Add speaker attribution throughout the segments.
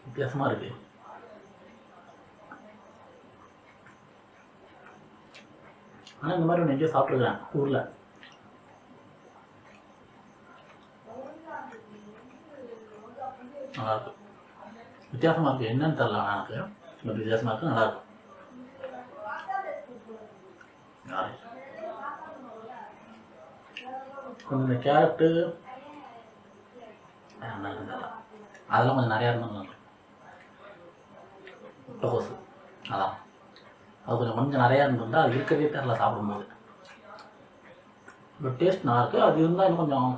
Speaker 1: வித்தியாசமாக இருக்குது. ஆனால் இந்த மாதிரி ஒன்று எங்கேயோ சாப்பிட்ருக்குறேன் ஊரில். நல்லாயிருக்கு. வித்தியாசமாக இருக்குது. என்னன்னு தெரியல எனக்கு. ரொம்ப வித்தியாசமாக இருக்குது. நல்லாயிருக்கு. கொஞ்சம் இந்த கேரட்டு அதெல்லாம் கொஞ்சம் நிறையா இருந்தாங்க. முட்டைக்கோசு அதான் அது கொஞ்சம் நிறையா இருந்திருந்தால் அது இருக்கிறதே தெரில சாப்பிடும்போது. பட் டேஸ்ட் நல்லாயிருக்கு. அது இருந்தால் இன்னும் கொஞ்சம்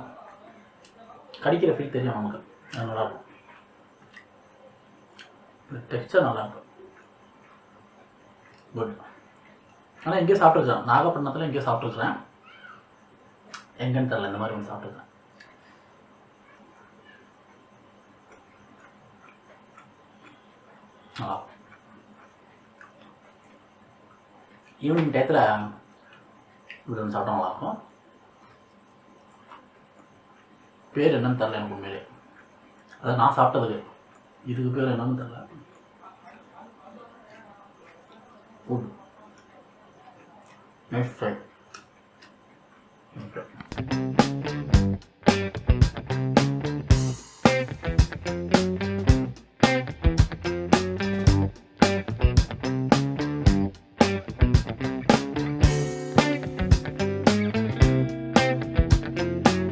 Speaker 1: கடிக்கிற ஃபீல் தெரியும் நமக்கு. அது நல்லாயிருக்கும். டெக்ஸ்டர் நல்லாயிருக்கும். குட். ஆனால் எங்கேயும் சாப்பிட்ருக்கேன். நாகப்பட்டினத்தில் எங்கேயோ சாப்பிட்ருக்குறேன். எங்கன்னு தெரில. இந்த மாதிரி ஒன்று சாப்பிட்ருக்கேன். ஈவினிங் டயத்தில் இப்படி ஒன்று சாப்பிட்டா நல்லாயிருக்கும். பேர் என்னன்னு தெரில எனக்கு உண்மையிலே. அதான் நான் சாப்பிட்டதுக்கு இதுக்கு பேர் என்னன்னு தெரில. Food nice fry.